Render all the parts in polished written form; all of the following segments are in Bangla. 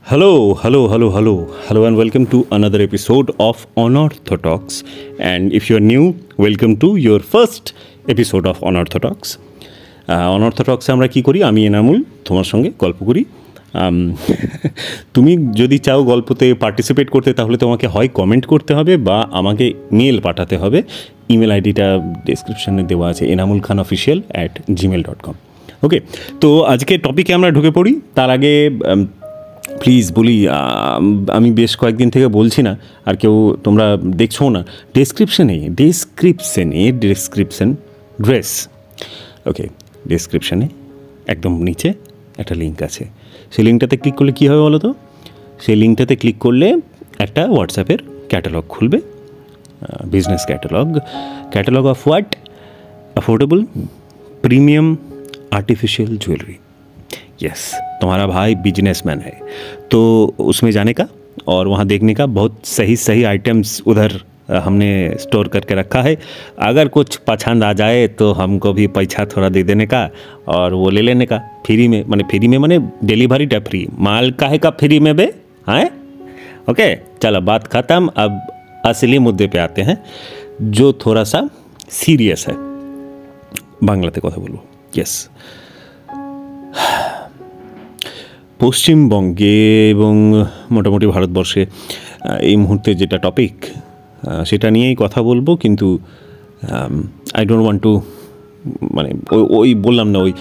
Hello, and welcome to another episode of Unorthodox. And if you're new, welcome to your first episode of Unorthodox. Unorthodox আমরা কি করি, আমি এনামুল তোমার সঙ্গে গল্প করি। তুমি যদি চাও গল্পতে পার্টিসিপেট করতে, তাহলে তোমাকে হয় কমেন্ট করতে হবে বা আমাকে মেল পাঠাতে হবে। ইমেল আইডিটা ডেসক্রিপশানে দেওয়া আছে, enamulkhanofficial@gmail.com। ওকে, তো আজকে টপিকে আমরা ঢুকে পড়ি। তার আগে প্লিজ বলি, আমি বেশ কয়েকদিন থেকে বলছি না, আর কেউ তোমরা দেখছো না, ডেসক্রিপশানে ডেসক্রিপশানে একদম নিচে একটা লিঙ্ক আছে। সেই লিঙ্কটাতে ক্লিক করলে কী হবে বলো তো? সেই লিঙ্কটাতে ক্লিক করলে একটা হোয়াটসঅ্যাপের ক্যাটালগ খুলবে, business catalogue of what? Affordable premium artificial jewellery. Yes, तुम्हारा भाई बिजनेसमैन है, तो उसमें जाने का और वहाँ देखने का, बहुत सही आइटम्स उधर हमने स्टोर करके रखा है। अगर कुछ पसंद आ जाए तो हमको भी पैसा थोड़ा दे देने का और वो ले लेने का फ्री में माने डिलीवरी टा फ्री। माल काहे का फ्री में बे? हाँ, ओके, चलो बात ख़त्म। अब असली मुद्दे पे आते हैं, जो थोड़ा सा सीरियस है। बांग्लाते कथा बोलबो। यस, পশ্চিমবঙ্গে এবং মোটামুটি ভারতবর্ষে এই মুহূর্তে যেটা টপিক, সেটা নিয়েই কথা বলবো। কিন্তু আই ডোন্ট ওয়ান্ট টু, মানে ওই বললাম না, ওই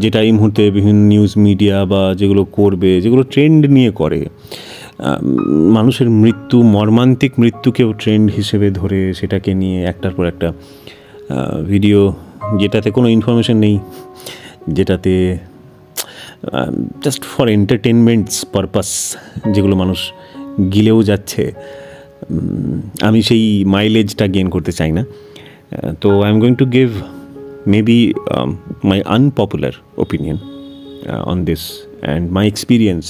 যেটা এই মুহূর্তে বিভিন্ন নিউজ মিডিয়া বা যেগুলো করবে, যেগুলো ট্রেন্ড নিয়ে করে, মানুষের মৃত্যু, মর্মান্তিক মৃত্যুকেও ট্রেন্ড হিসেবে ধরে সেটাকে নিয়ে একটার পর একটা ভিডিও, যেটাতে কোনো ইনফরমেশন নেই, যেটাতে জাস্ট ফর এন্টারটেনমেন্টস পারপাস, যেগুলো মানুষ গিলেও যাচ্ছে। আমি সেই মাইলেজটা গেইন করতে চাই না। তো I am going to give maybe my unpopular opinion on this and my experience.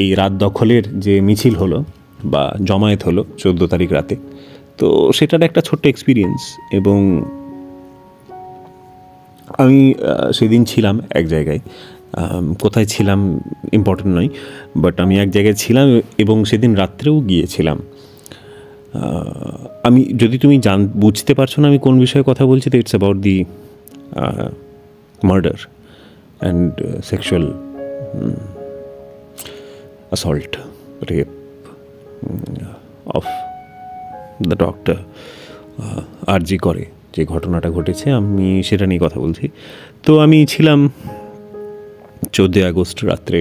এই রাত দখলের যে মিছিল হলো বা জমায়েত হলো 14 তারিখ রাতে, তো সেটার একটা ছোট্ট এক্সপিরিয়েন্স। এবং আমি সেদিন ছিলাম এক জায়গায়, কোথায় ছিলাম ইম্পর্টেন্ট নয়, বাট আমি এক জায়গায় ছিলাম এবং সেদিন রাত্রেও গিয়েছিলাম। আমি, যদি তুমি বুঝতে পারছো না আমি কোন বিষয়ে কথা বলছি, তো it's about the murder and sexual assault, rape of the doctor আরজি করে যে ঘটনাটা ঘটেছে, আমি সেটা নিয়ে কথা বলছি। তো আমি ছিলাম 14 আগস্ট রাত্রে।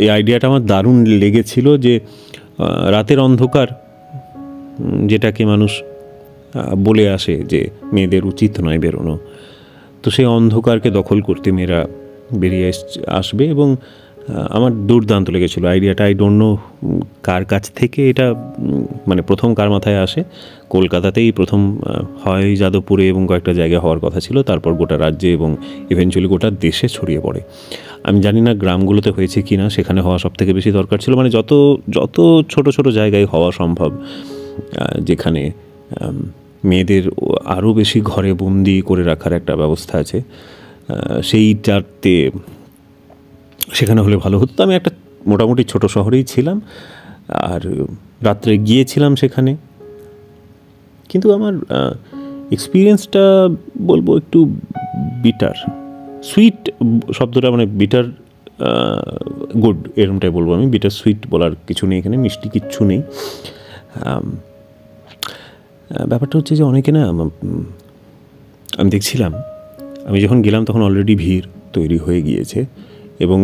এই আইডিয়াটা আমার দারুণ লেগেছিল যে রাতের অন্ধকার, যেটাকে মানুষ বলে আসে যে মেয়েদের উচিত নয় বেরোনো, তো সেই অন্ধকারকে দখল করতে মেয়েরা বেরিয়ে আসবে। এবং আমার দুর্দান্ত লেগেছিলো আইডিয়াটা। আই ডোন্ট নো কার কাছ থেকে এটা, মানে প্রথম কার মাথায় আসে। কলকাতাতেই প্রথম হয়, যাদবপুরে এবং কয়েকটা জায়গায় হওয়ার কথা ছিল, তারপর গোটা রাজ্যে এবং ইভেনচুয়ালি গোটা দেশে ছড়িয়ে পড়ে। আমি জানি না গ্রামগুলোতে হয়েছে কি না, সেখানে হওয়া সব থেকে বেশি দরকার ছিল। মানে যত ছোট জায়গায় হওয়া সম্ভব, যেখানে মেয়েদের আরও বেশি ঘরে বন্দি করে রাখার একটা ব্যবস্থা আছে, সেইটাতে সেখানে হলে ভালো হতো। আমি একটা মোটামুটি ছোট শহরেই ছিলাম আর রাত্রে গিয়েছিলাম সেখানে। কিন্তু আমার এক্সপিরিয়েন্সটা বলবো একটু বিটার, সুইট শব্দটা, মানে বিটার গুড এরকমটাই বলবো আমি। বিটার সুইট বলার কিছু নেই এখানে, মিষ্টি কিচ্ছু নেই। ব্যাপারটা হচ্ছে যে অনেকে না, আমি দেখছিলাম, আমি যখন গেলাম তখন অলরেডি ভিড় তৈরি হয়ে গিয়েছে এবং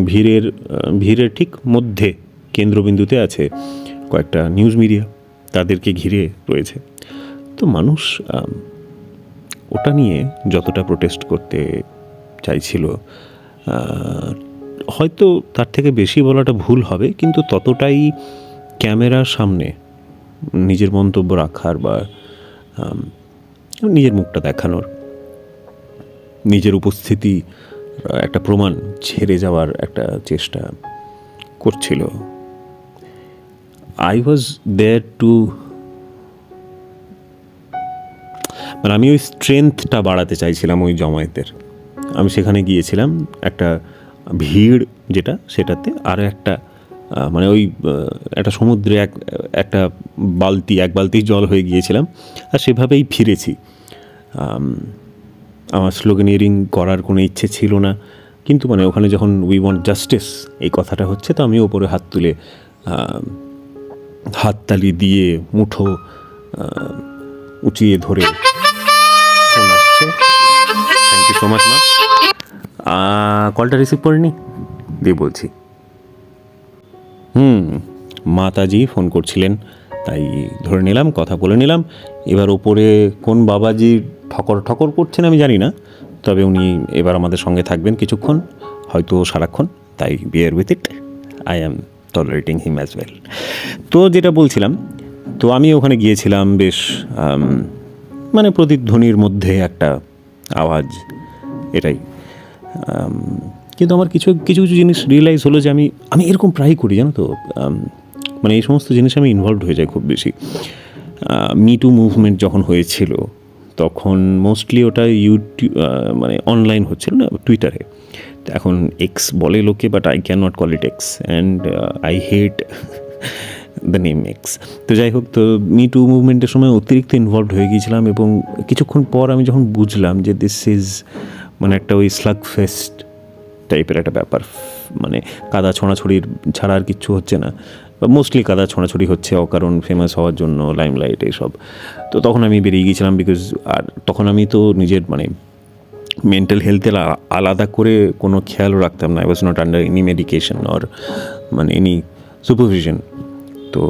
ভিড়ের ঠিক মধ্যে কেন্দ্রবিন্দুতে আছে কয়েকটা নিউজ মিডিয়া, তাদেরকে ঘিরে রয়েছে। তো মানুষ ওটা নিয়ে যতটা প্রোটেস্ট করতে চাইছিল, হয়তো তার থেকে বেশি বলাটা ভুল হবে, কিন্তু ততটাই ক্যামেরার সামনে নিজের মন্তব্য রাখার বা নিজের মুখটা দেখানোর, নিজের উপস্থিতি একটা প্রমাণ ছেড়ে যাওয়ার একটা চেষ্টা করছিল। আই ওয়াজ দেয়ার টু, মানে আমি ওই স্ট্রেংথটা বাড়াতে চাইছিলাম ওই জমায়েতের। আমি সেখানে গিয়েছিলাম একটা ভিড় যেটা, সেটাতে আরও একটা মানে ওই একটা সমুদ্রে একটা এক বালতি জল হয়ে গিয়েছিলাম, আর সেভাবেই ফিরেছি। আমার স্লোগানিয়ারিং করার কোনো ইচ্ছে ছিল না, কিন্তু মানে ওখানে যখন উই ওয়ান্ট জাস্টিস এই কথাটা হচ্ছে, তো আমি ওপরে হাত তুলে হাততালি দিয়ে মুঠো উঁচিয়ে ধরে ফোন আসছে, থ্যাংক ইউ সো মাচ মা, কলটা রিসিভ করিনি দিয়ে বলছি মাতাজি ফোন করছিলেন, তাই ধরে নিলাম, কথা বলে নিলাম। এবার ওপরে কোন বাবাজি ঠকর করছেন আমি জানি না, তবে উনি এবার আমাদের সঙ্গে থাকবেন কিছুক্ষণ, হয়তো সারাক্ষণ, তাই bear with it, I am tolerating him as well. তো যেটা বলছিলাম, তো আমি ওখানে গিয়েছিলাম বেশ মানে প্রতিধ্বনির মধ্যে একটা আওয়াজ, এটাই। কিন্তু আমার কিছু কিছু জিনিস রিয়েলাইজ হলো যে আমি এরকম প্রায় করি, জানো তো, মানে এই সমস্ত জিনিসে আমি ইনভলভড হয়ে যাই খুব বেশি। মিটু মুভমেন্ট যখন হয়েছিল তখন মোস্টলি ওটা ইউটিউব মানে অনলাইন হচ্ছিল না, টুইটারে। এখন এক্স বলে লোকে, but I can not call it x, and I hate the name x. তো যাই হোক, তো মিটু মুভমেন্টের সময় অতিরিক্ত ইনভলভড হয়ে গিয়েছিলাম, এবং কিছুক্ষণ পর আমি যখন বুঝলাম যে দিস ইজ মানে একটা ওই স্লাগ ফেস্ট টাইপের একটা ব্যাপার, মানে কাদা ছোঁড়াছড়ির ছাড়া আর কিচ্ছু হচ্ছে না, মোস্টলি কাদা ছোঁড়াছড়ি হচ্ছে অকারণ ফেমাস হওয়ার জন্য, লাইমলাইট এইসব। তো তখন আমি বেরিয়ে গিয়েছিলাম, বিকজ আর তখন আমি তো নিজের মানে মেন্টাল হেলথের আলাদা করে কোনো খেয়ালও রাখতাম না। I was not under any medication or মানে এনি সুপারভিশন। তো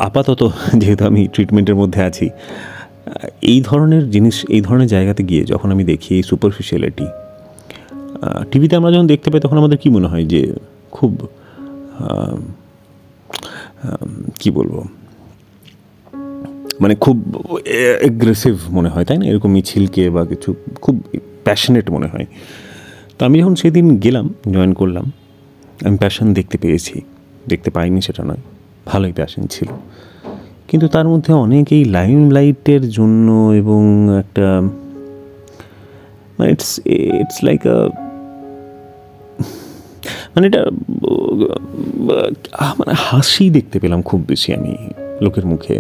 আপাতত যেহেতু আমি ট্রিটমেন্টের মধ্যে আছি, এই ধরনের জিনিস, এই ধরনের জায়গাতে গিয়ে যখন আমি দেখি এই সুপারফিশিয়ালিটি, টিভিতে আমরা যখন দেখতে পাই তখন আমাদের কী মনে হয় যে খুব কী বলবো, মানে খুব অ্যাগ্রেসিভ মনে হয়, তাই না? এরকম মিছিলকে বা কিছু খুব প্যাশনেট মনে হয়। তো আমি যখন সেদিন গেলাম, জয়েন করলাম, আমি প্যাশন দেখতে পাইনি সেটা নয়, ভালোই প্যাশন ছিল, কিন্তু তার মধ্যে অনেকেই লাইমলাইটের জন্য এবং একটা মানে ইটস লাইক মানে এটা মানে হাসি দেখতে পেলাম খুব বেশি আমি লোকের মুখে,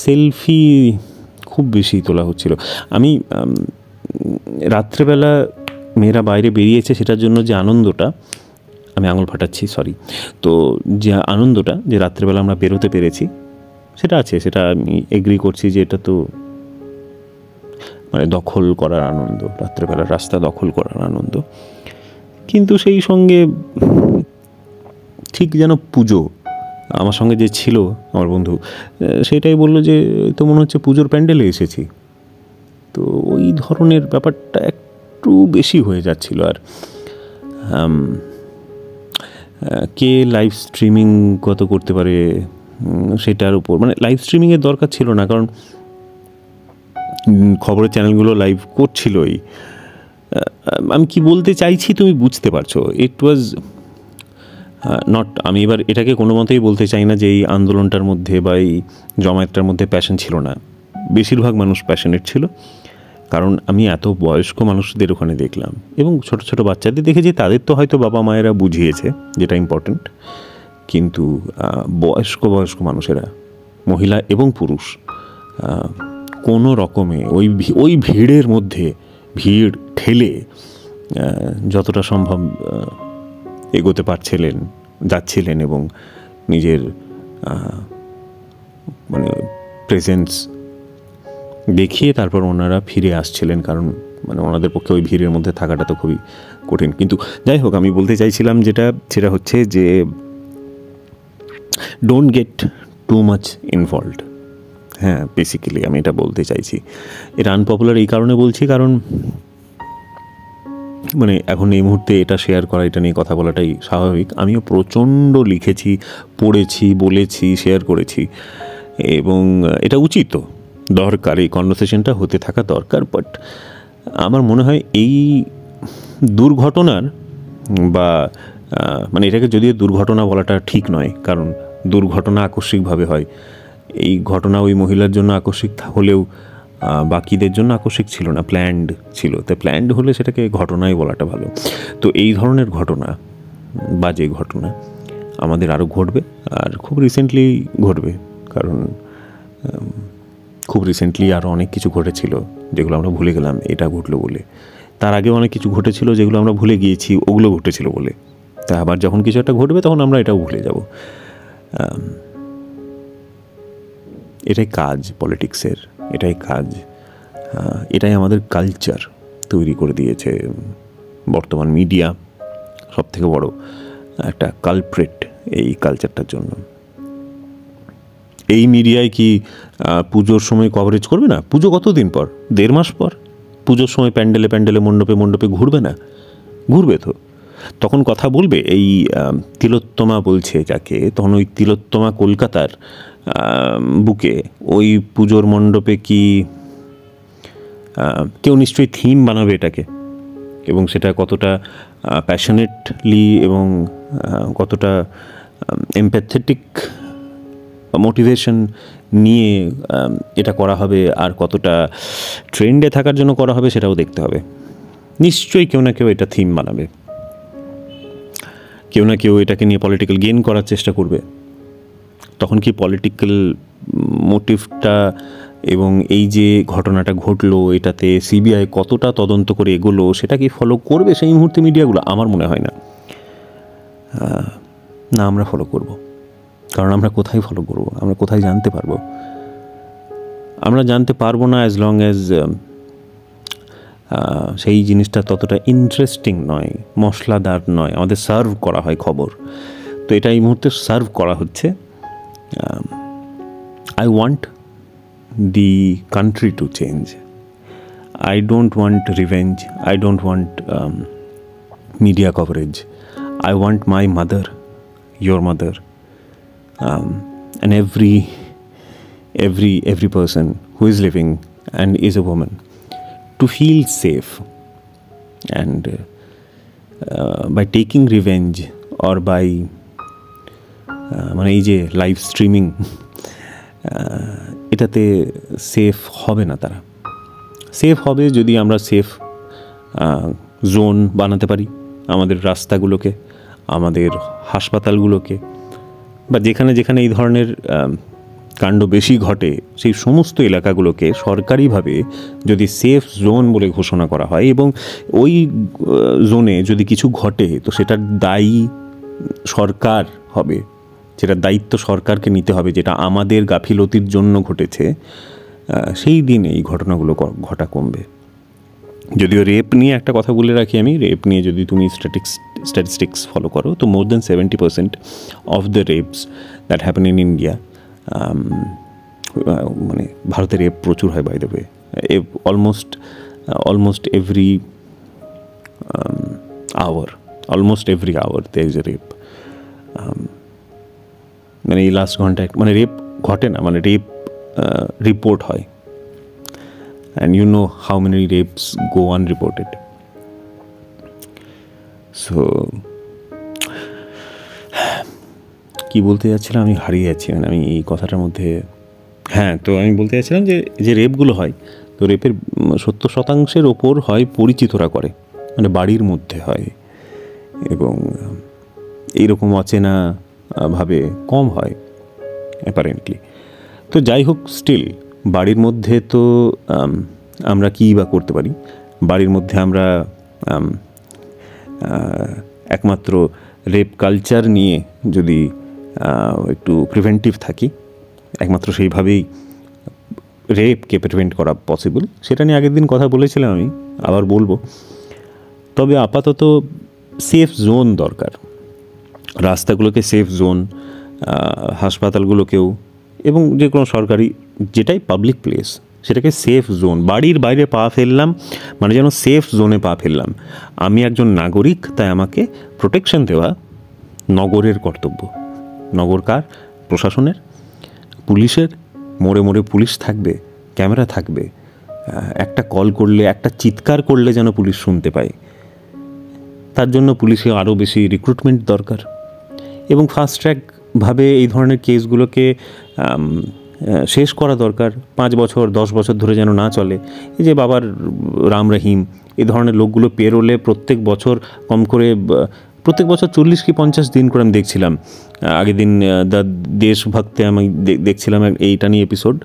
সেলফি খুব বেশি তোলা হচ্ছিল। আমি রাত্রেবেলা মেয়েরা বাইরে বেরিয়েছে সেটার জন্য যে আনন্দটা, আমি আঙুল ফাটাচ্ছি সরি, তো যে আনন্দটা যে রাত্রেবেলা আমরা বেরোতে পেরেছি সেটা আছে, সেটা আমি এগ্রি করছি যে এটা তো মানে দখল করার আনন্দ, রাত্রেবেলা রাস্তা দখল করার আনন্দ। কিন্তু সেই সঙ্গে ঠিক যেন পুজো, আমার সঙ্গে যে ছিল আমার বন্ধু, সেটাই বললো যে তো মনে হচ্ছে পুজোর প্যান্ডেলে এসেছি। তো ওই ধরনের ব্যাপারটা একটু বেশি হয়ে যাচ্ছিল। আর কে লাইভ স্ট্রিমিং কত করতে পারে সেটার উপর, মানে লাইভ স্ট্রিমিংয়ের দরকার ছিল না, কারণ খবরের চ্যানেলগুলো লাইভ করছিলই। আমি কি বলতে চাইছি তুমি বুঝতে পারছো? ইট ওয়াজ নট, আমি এবার এটাকে কোনো মতেই বলতে চাই না যে এই আন্দোলনটার মধ্যে বা এই জমায়েতটার মধ্যে প্যাশন ছিল না। বেশিরভাগ মানুষ প্যাশনেট ছিল, কারণ আমি এত বয়স্ক মানুষদের ওখানে দেখলাম এবং ছোট ছোট বাচ্চাদের দেখেছি, তাদের তো হয়তো বাবা মায়েরা বুঝিয়েছে যেটা ইম্পর্ট্যান্ট, কিন্তু বয়স্ক মানুষেরা, মহিলা এবং পুরুষ, কোনো রকমে ওই ভিড়ের মধ্যে ভিড় ঠেলে যতটা সম্ভব এগোতে যাচ্ছিলেন এবং নিজের মানে প্রেজেন্স দেখিয়ে তারপর ওনারা ফিরে আসছিলেন, কারণ মানে ওনাদের পক্ষে ওই ভিড়ের মধ্যে থাকাটা তো খুবই কঠিন। কিন্তু যাই হোক, আমি বলতে চাইছিলাম সেটা হচ্ছে যে don't get too much involved. হ্যাঁ, বেসিক্যালি আমি এটা বলতে চাইছি। এটা আনপপুলার এই কারণে বলছি, কারণ মানে এখন এই মুহূর্তে এটা শেয়ার করা, এটা নিয়ে কথা বলাটাই স্বাভাবিক। আমিও প্রচণ্ড লিখেছি, পড়েছি, বলেছি, শেয়ার করেছি, এবং এটা উচিত, দরকার, এই কনভারসেশনটা হতে থাকা দরকার। বাট আমার মনে হয় এই দুর্ঘটনার বা মানে এটাকে যদিও দুর্ঘটনা বলাটা ঠিক নয়, কারণ দুর্ঘটনা আকস্মিকভাবে হয়। এই ঘটনা ওই মহিলার জন্য আকস্মিক হলেও বাকিদের জন্য আকস্মিক ছিল না, প্ল্যান্ড ছিল। তাই প্ল্যান্ড হলে সেটাকে ঘটনাই বলাটা ভালো। তো এই ধরনের ঘটনা বাজে ঘটনা আমাদের আরও ঘটবে, আর খুব রিসেন্টলি ঘটবে, কারণ খুব রিসেন্টলি আরও অনেক কিছু ঘটেছিল যেগুলো আমরা ভুলে গেলাম এটা ঘটলো বলে। তার আগে অনেক কিছু ঘটেছিল যেগুলো আমরা ভুলে গিয়েছি ওগুলো ঘটেছিল বলে। তা আবার যখন কিছু একটা ঘটবে তখন আমরা এটাও ভুলে যাব। এটাই কাজ পলিটিক্সের, এটাই কাজ, এটাই আমাদের কালচার তৈরি করে দিয়েছে বর্তমান মিডিয়া। সব থেকে বড় একটা কালপ্রেট এই কালচারটার জন্য। এই মিডিয়ায় কি পুজোর সময় কভারেজ করবে না? পুজো কতদিন পর? 1.5 মাস পর। পুজোর সময় প্যান্ডেলে প্যান্ডেলে মণ্ডপে মণ্ডপে ঘুরবে না? ঘুরবে তো। তখন কথা বলবে এই তিলোত্তমা বলছে যাকে, তখন ওই তিলোত্তমা কলকাতার বুকে ওই পুজোর মণ্ডপে কি কেউ নিশ্চয়ই থিম বানাবে এটাকে, এবং সেটা কতটা প্যাশনেটলি এবং কতটা এমপ্যাথেটিক মোটিভেশন নিয়ে এটা করা হবে, আর কতটা ট্রেন্ডে থাকার জন্য করা হবে সেটাও দেখতে হবে। নিশ্চয়ই কেউ না কেউ এটা থিম বানাবে, কেউ না কেউ এটাকে নিয়ে পলিটিক্যাল গেইন করার চেষ্টা করবে। তখন কি পলিটিক্যাল মোটিভটা এবং এই যে ঘটনাটা ঘটলো এটাতে সিবিআই কতটা তদন্ত করে এগোলো সেটা কি ফলো করবে সেই মুহূর্তে মিডিয়াগুলো? আমার মনে হয় না। না, আমরা ফলো করব। কারণ আমরা কোথায় ফলো করব? আমরা কোথায় জানতে পারবো? আমরা জানতে পারবো না অ্যাজ লং অ্যাজ সেই জিনিসটা ততটা ইন্টারেস্টিং নয়, মশলাদার নয়, আমাদের সার্ভ করা হয় খবর। তো এটা এই মুহূর্তে সার্ভ করা হচ্ছে। I want the country to change. I don't want revenge. I don't want media coverage. I want my mother, your mother, and every person who is living and is a woman to feel safe. And by taking revenge or by মানে এই যে লাইভ স্ট্রিমিং, এটাতে সেফ হবে না। তারা সেফ হবে যদি আমরা সেফ জোন বানাতে পারি আমাদের রাস্তাগুলোকে, আমাদের হাসপাতালগুলোকে, বা যেখানে যেখানে এই ধরনের কাণ্ড বেশি ঘটে সেই সমস্ত এলাকাগুলোকে সরকারিভাবে যদি সেফ জোন বলে ঘোষণা করা হয়, এবং ওই জোনে যদি কিছু ঘটে তো সেটার দায়ী সরকার হবে, যেটা দায়িত্ব সরকারকে নিতে হবে, যেটা আমাদের গাফিলতির জন্য ঘটেছে, সেই দিন এই ঘটনাগুলো ঘটা কমবে। যদিও রেপ নিয়ে একটা কথা বলে রাখি আমি, রেপ নিয়ে যদি তুমি স্ট্যাটিস্টিক্স ফলো করো তো more than 70% of the rapes that happen in India, মানে ভারতে রেপ প্রচুর হয় by the way, almost every hour there is a rape. মানে এই লাস্ট ঘন্টায় মানে রেপ ঘটে না, মানে রেপ রিপোর্ট হয়, and you know how many rapes go unreported. So কি বলতে যাচ্ছিলাম আমি হারিয়ে যাচ্ছি, মানে আমি এই কথাটার মধ্যে। হ্যাঁ, তো আমি বলতে যাচ্ছিলাম যে রেপগুলো হয়, তো রেপের 70% ওপর হয় পরিচিতরা করে, মানে বাড়ির মধ্যে হয়, এবং এইরকম অচেনা ভাবে কম হয় অ্যাপারেন্টলি। তো যাই হোক, স্টিল বাড়ির মধ্যে তো আমরা কী বা করতে পারি? বাড়ির মধ্যে আমরা একমাত্র রেপ কালচার নিয়ে যদি একটু প্রিভেন্টিভ থাকি, একমাত্র সেইভাবেই রেপকে প্রিভেন্ট করা পসিবল। সেটা নিয়ে আগের দিন কথা বলেছিলাম, আমি আবার বলবো। তবে আপাতত সেফ জোন দরকার, রাস্তাগুলোকে সেফ জোন, হাসপাতালগুলোকেও, এবং যে কোনো সরকারি যেটাই পাবলিক প্লেস সেটাকে সেফ জোন। বাড়ির বাইরে পা ফেললাম মানে যেন সেফ জোনে পা ফেললাম। আমি একজন নাগরিক, তাই আমাকে প্রোটেকশন দেওয়া নগরের কর্তব্য। নগর কার? প্রশাসনের, পুলিশের। মোড়ে মোড়ে পুলিশ থাকবে, ক্যামেরা থাকবে, একটা কল করলে, একটা চিৎকার করলে যেন পুলিশ শুনতে পায়। তার জন্য পুলিশে আরও বেশি রিক্রুটমেন্ট দরকার, এবং ফাস্ট ট্র্যাকভাবে এই ধরনের কেসগুলোকে শেষ করা দরকার। 5 বছর 10 বছর ধরে যেন না চলে। এই যে বাবার রাম রহিম এই ধরনের লোকগুলো পেরোলে প্রত্যেক বছর কম করে প্রত্যেক বছর 40 কি 50 দিন করে আমি দেখছিলাম। আগের দিন দ্য দেশভক্তে আমি দেখছিলাম এইটা নিয়ে এপিসোড।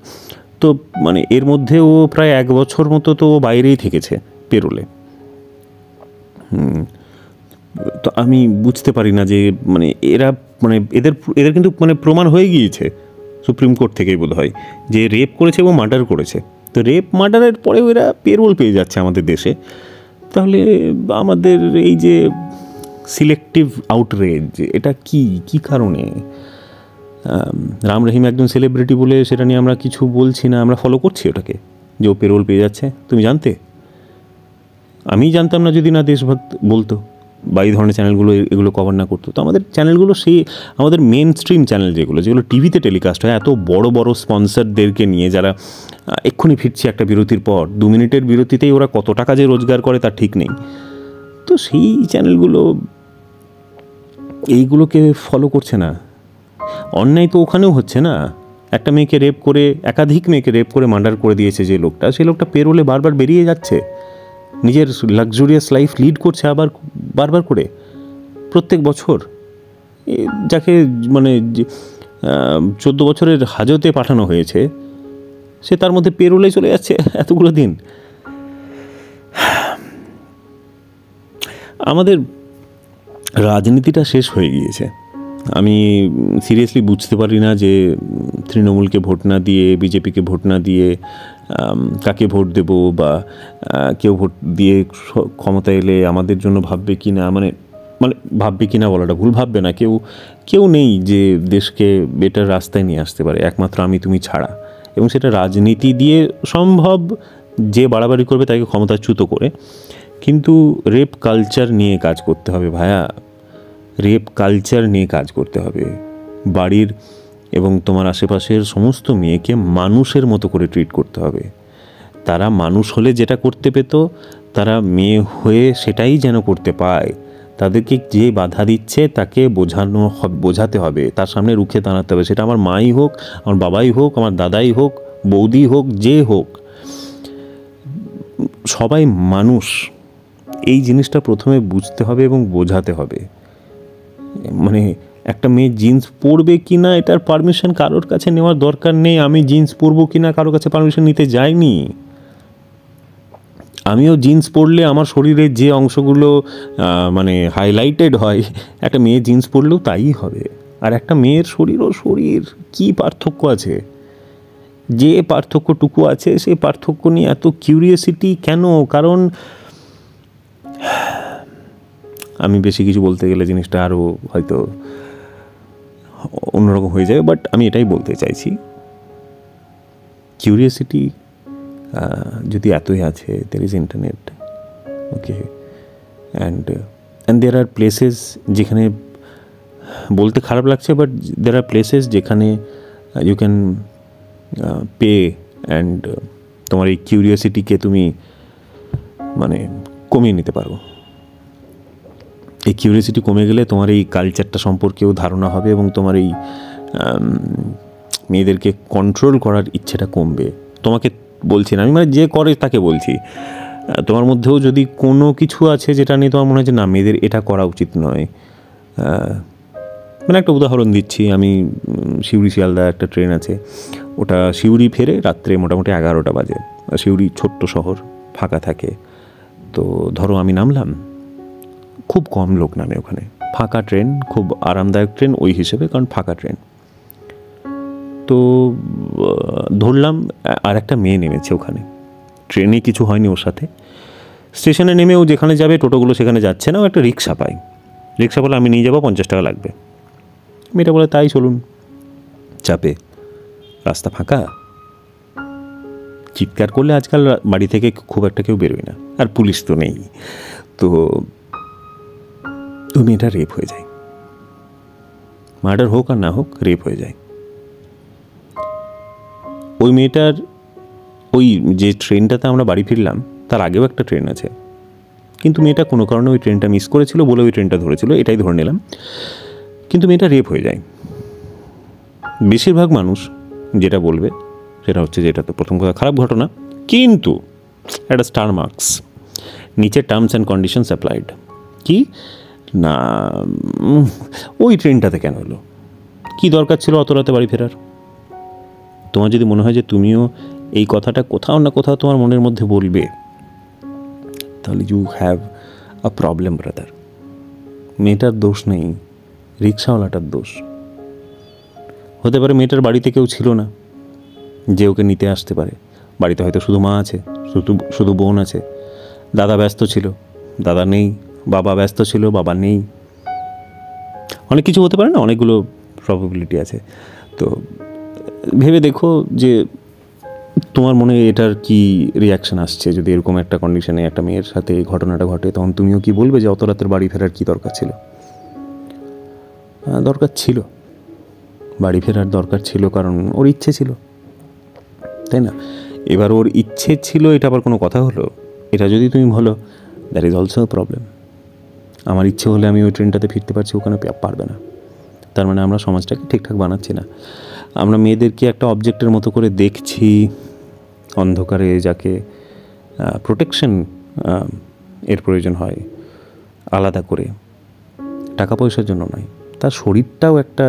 তো মানে এর মধ্যে ও প্রায় 1 বছর মতো তো বাইরেই থেকেছে পেরোলে। তো আমি বুঝতে পারি না যে মানে এরা মানে এদের কিন্তু মানে প্রমাণ হয়ে গিয়েছে সুপ্রিম কোর্ট থেকেই বোধ হয় যে রেপ করেছে এবং মার্ডার করেছে। তো রেপ মার্ডারের পরেও এরা পেরোল পেয়ে যাচ্ছে আমাদের দেশে। তাহলে আমাদের এই যে সিলেক্টিভ আউটরেজ, এটা কি কারণে? রাম রহিম একজন সেলিব্রিটি বলে সেটা নিয়ে আমরা কিছু বলছি না, আমরা ফলো করছি ওটাকে যে ও পেরোল পেয়ে যাচ্ছে। তুমি জানতে? আমি জানতাম না যদি না দেশভক্ত বলতো বা এই ধরনের চ্যানেলগুলো এগুলো কভার না করতো। তো আমাদের চ্যানেলগুলো সেই আমাদের মেন স্ট্রিম চ্যানেল যেগুলো টিভিতে টেলিকাস্ট হয়, এত বড় বড় স্পন্সরদেরকে নিয়ে, যারা এক্ষুনি ফিরছি একটা বিরতির পর, 2 মিনিটের বিরতিতেই ওরা কত টাকা যে রোজগার করে তার ঠিক নেই। তো সেই চ্যানেলগুলো এইগুলোকে ফলো করছে না। অন্যায় তো ওখানেও হচ্ছে না। একটা মেয়েকে রেপ করে, একাধিক মেয়েকে রেপ করে মার্ডার করে দিয়েছে যে লোকটা, সেই লোকটা পেরোলে বারবার বেরিয়ে যাচ্ছে, নিজের লাক্সুরিয়াস লাইফ লিড করছে আবার বারবার করে প্রত্যেক বছর। যাকে মানে 14 বছরের হাজতে পাঠানো হয়েছে, সে তার মধ্যে পেরোলে চলে যাচ্ছে এতগুলো দিন। আমাদের রাজনীতিটা শেষ হয়ে গিয়েছে। আমি সিরিয়াসলি বুঝতে পারি না যে তৃণমূলকে ভোট না দিয়ে, বিজেপিকে ভোট না দিয়ে কাকে ভোট দেব, বা কেউ ভোট দিয়ে ক্ষমতা এলে আমাদের জন্য ভাববে কি না, মানে ভাববে কি না বলাটা ভুল, ভাববে না। কেউ নেই যে দেশকে বেটার রাস্তায় নিয়ে আসতে পারে, একমাত্র আমি তুমি ছাড়া। এবং সেটা রাজনীতি দিয়ে সম্ভব, যে বাড়াবাড়ি করবে তাকে ক্ষমতাচ্যুত করে। কিন্তু রেপ কালচার নিয়ে কাজ করতে হবে ভায়া, রেপ কালচার নিয়ে কাজ করতে হবে। বাড়ির এবং তোমার আশেপাশের সমস্ত মেয়েকে মানুষের মতো করে ট্রিট করতে হবে। তারা মানুষ হলে যেটা করতে পেত, তারা মেয়ে হয়ে সেটাই যেন করতে পায়। তাদেরকে যে বাধা দিচ্ছে তাকে বোঝাতে হবে, তার সামনে রুখে দাঁড়াতে হবে। সেটা আমার মাই হোক, আমার বাবাই হোক, আমার দাদাই হোক, বৌদি হোক, যে হোক, সবাই মানুষ। এই জিনিসটা প্রথমে বুঝতে হবে এবং বোঝাতে হবে। মানে একটা মেয়ে জিন্স পরবে কি না এটার পারমিশন কারোর কাছে নেওয়ার দরকার নেই। আমি জিন্স পরবো কি না কারোর কাছে পারমিশন নিতে যাইনি। আমিও জিন্স পরলে আমার শরীরের যে অংশগুলো মানে হাইলাইটেড হয়, একটা মেয়ে জিন্স পরলেও তাই হবে। আর একটা মেয়ের শরীর ও শরীর, কি পার্থক্য আছে? যে পার্থক্যটুকু আছে সেই পার্থক্য নিয়ে এত কিউরিয়াসিটি কেন? কারণ আমি বেশি কিছু বলতে গেলে জিনিসটা আরও হয়তো অন্যরকম হয়ে যাবে, বাট আমি এটাই বলতে চাইছি, কিউরিয়াসিটি যদি এতই আছে, there is internet, okay, and there are places যেখানে, বলতে খারাপ লাগছে, বাট there are places যেখানে you can pay and তোমার এই কিউরিয়াসিটিকে তুমি মানে কমিয়ে নিতে পারো। এই কিউরিয়াসিটি কমে গেলে তোমার এই কালচারটা সম্পর্কেও ধারণা হবে এবং তোমার এই মেয়েদেরকে কন্ট্রোল করার ইচ্ছেটা কমবে। তোমাকে বলছি না আমি, মানে যে করে তাকে বলছি, তোমার মধ্যেও যদি কোনো কিছু আছে যেটা নিয়ে তোমার মনে হয় যে না, মেয়েদের এটা করা উচিত নয়। মানে একটা উদাহরণ দিচ্ছি, আমি সিউড়ি শিয়ালদা একটা ট্রেন আছে, ওটা সিউড়ি ফেরে রাত্রে মোটামুটি 11টা বাজে। সিউড়ি ছোট্ট শহর, ফাঁকা থাকে। তো ধরো আমি নামলাম, খুব কম লোক নামে ওখানে, ফাঁকা ট্রেন, খুব আরামদায়ক ট্রেন ওই হিসেবে, কারণ ফাঁকা ট্রেন। তো ধরলাম আর একটা মেয়ে নেমেছে ওখানে, ট্রেনে কিছু হয়নি ওর সাথে। স্টেশনে নেমেও যেখানে যাবে টোটোগুলো সেখানে যাচ্ছে না, ও একটা রিক্সা পায়। রিক্সা বলে আমি নিয়ে যাবো, 50 টাকা লাগবে। মেয়েটা বলে তাই চলুন। চাপে, রাস্তা ফাঁকা, চিৎকার করলে আজকাল বাড়ি থেকে খুব একটা কেউ বেরোয় না, আর পুলিশ তো নেই। তো মেয়েটা রেপ হয়ে যায়, মার্ডার হোক আর না হোক, রেপ হয়ে যায়। ওই মেয়েটার ওই যে ট্রেনটাতে আমরা বাড়ি ফিরলাম তার আগেও একটা ট্রেন আছে, কিন্তু মেয়েটা কোনো কারণে ওই ট্রেনটা মিস করেছিল বলে ওই ট্রেনটা ধরেছিল, এটাই ধরে নিলাম। কিন্তু মেয়েটা রেপ হয়ে যায়। বেশিরভাগ মানুষ যেটা বলবে সেটা হচ্ছে যে এটা তো প্রথম কথা খারাপ ঘটনা, কিন্তু একটা স্টার মার্কস, নিচে টার্মস অ্যান্ড কন্ডিশনস অ্যাপ্লাইড। কি না, ওই ট্রেনটাতে কেন হলো? কী দরকার ছিল অত রাতে বাড়ি ফেরার? তোমার যদি মনে হয় যে তুমিও এই কথাটা কোথাও না কোথাও তোমার মনের মধ্যে বলবে, তাহলে you have a problem brother. মেয়েটার দোষ নেই, রিক্সাওয়ালাটার দোষ। হতে পারে মেয়েটার বাড়িতে কেউ ছিল না যে ওকে নিতে আসতে পারে। বাড়িতে হয়তো শুধু মা আছে, শুধু বোন আছে, দাদা ব্যস্ত ছিল, দাদা নেই, বাবা ব্যস্ত ছিল, বাবা নেই, অনেক কিছু হতে পারে না, অনেকগুলো প্রবাবিলিটি আছে। তো ভেবে দেখো যে তোমার মনে এটার কি রিয়াকশান আসছে যদি এরকম একটা কন্ডিশনে একটা মেয়ের সাথে এই ঘটনাটা ঘটে। তখন তুমিও কি বলবে যে অত রাতের বাড়ি ফেরার কী দরকার ছিল? দরকার ছিল, বাড়ি ফেরার দরকার ছিল, কারণ ওর ইচ্ছে ছিল, তাই না? এবার ওর ইচ্ছে ছিল, এটা আবার কোনো কথা হলো? এটা যদি তুমি বলো, দ্যাট ইজ অলসো প্রবলেম। আমার ইচ্ছে হলে আমি ওই ট্রেনটাতে ফিরতে পারছি, ওখানে পারবে না। তার মানে আমরা সমাজটাকে ঠিকঠাক বানাচ্ছি না। আমরা মেয়েদেরকে একটা অবজেক্টের মতো করে দেখছি, অন্ধকারে যাকে প্রোটেকশন এর প্রয়োজন হয় আলাদা করে, টাকা পয়সার জন্য নয়, তার শরীরটাও একটা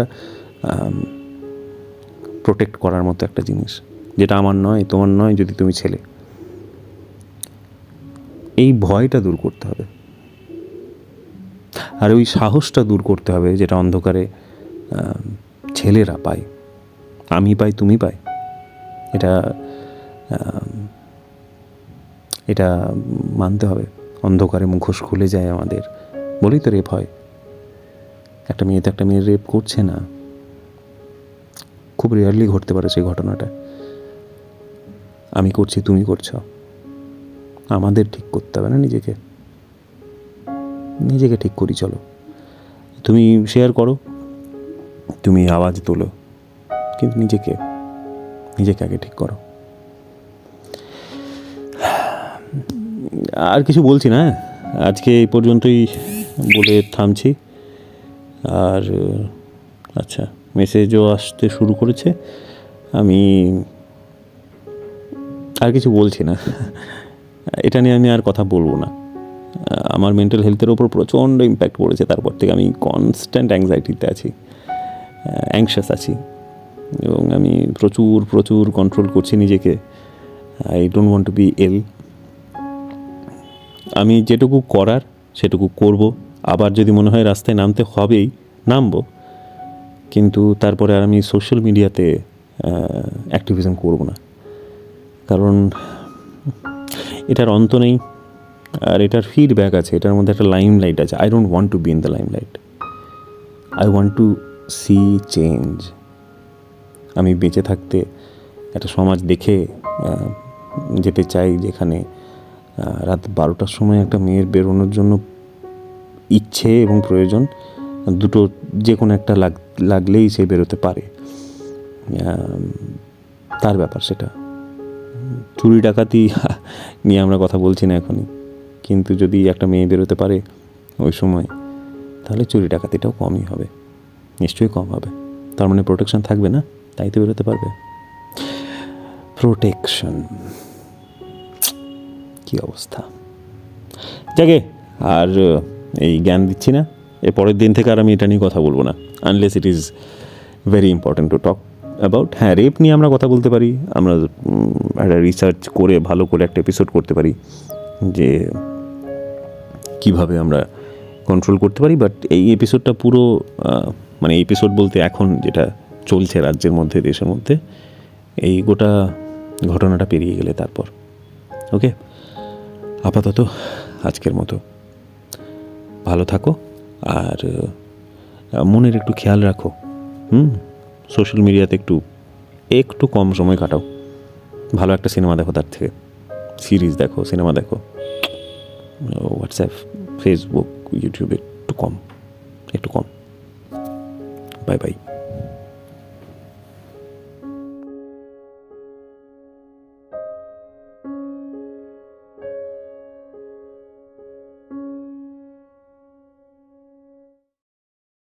প্রোটেক্ট করার মতো একটা জিনিস, যেটা আমার নয়, তোমার নয়, যদি তুমি ছেলে। এই ভয়টা দূর করতে হবে, আর ওই সাহসটা দূর করতে হবে যেটা অন্ধকারে ছেলেরা পায়, আমি পাই, তুমি পাই। এটা মানতে হবে। অন্ধকারে মুখোশ খুলে যায় আমাদের, বলেই তো রেপ হয়। একটা মেয়ে তো একটা মেয়ের রেপ করছে না, খুব রেয়ারলি ঘটতে পারে সেই ঘটনাটা। আমি করছি, তুমি করছো, আমাদের ঠিক করতে হবে না নিজেকে? নিজেকে ঠিক করি, চলো। তুমি শেয়ার করো, তুমি আওয়াজ তোলো, কিন্তু নিজেকে আগে ঠিক করো। আর কিছু বলছি না, আজকে এই পর্যন্তই বলে থামছি। আর আচ্ছা, মেসেজও আসতে শুরু করেছে, আমি আর কিছু বলছি না, এটা নিয়ে আমি আর কথা বলবো না। আমার মেন্টাল হেলথের ওপর প্রচণ্ড ইম্প্যাক্ট পড়েছে, তারপর থেকে আমি কনস্ট্যান্ট অ্যাংজাইটিতে আছি, অ্যাংশাস আছি, এবং আমি প্রচুর কন্ট্রোল করছি নিজেকে। I don't want to be L. আমি যেটুকু করার সেটুকু করব, আবার যদি মনে হয় রাস্তায় নামতে হবেই নামবো, কিন্তু তারপরে আর আমি সোশ্যাল মিডিয়াতে অ্যাক্টিভিজম করব না, কারণ এটার অন্ত নেই, আর এটার ফিডব্যাক আছে, এটার মধ্যে একটা লাইমলাইট আছে। I don't want to be in the limelight, I want to see change. আমি বেঁচে থাকতে একটা সমাজ দেখে যেতে চাই যেখানে রাত 12টার সময় একটা মেয়ের বেরোনোর জন্য ইচ্ছে এবং প্রয়োজন দুটো যে কোনো একটা লাগলেই সে বেরোতে পারে, তার ব্যাপার সেটা। চুরি ডাকাতি নিয়ে আমরা কথা বলছি না এখনই, কিন্তু যদি একটা মেয়ে বেরোতে পারে ওই সময়, তাহলে চুরি ডাকাতিটাও কমই হবে, নিশ্চয়ই কম হবে। তার মানে প্রোটেকশন থাকবে না, তাই তো বেরোতে পারবে। প্রোটেকশন, কি অবস্থা! যাকে আর এই জ্ঞান দিচ্ছি না, এর পরের দিন থেকে আর আমি এটা নিয়ে কথা বলবো না, unless it is very important to talk about. হ্যাঁ, রেপ নিয়ে আমরা কথা বলতে পারি, আমরা একটা রিসার্চ করে ভালো করে একটা এপিসোড করতে পারি যে কিভাবে আমরা কন্ট্রোল করতে পারি। বাট এই এপিসোডটা পুরো মানে এপিসোড বলতে এখন যেটা চলছে রাজ্যের মধ্যে, দেশের মধ্যে, এই গোটা ঘটনাটা পেরিয়ে গেলে তারপর। ওকে, আপাতত আজকের মতো ভালো থাকো, আর মনের একটু খেয়াল রাখো। সোশ্যাল মিডিয়াতে একটু কম সময় কাটাও, ভালো একটা সিনেমা দেখো, তার থেকে সিরিজ দেখো, সিনেমা দেখো। হোয়াটসঅ্যাপ, ফেসবুক, ইউটিউবে একটু কম। Bye bye.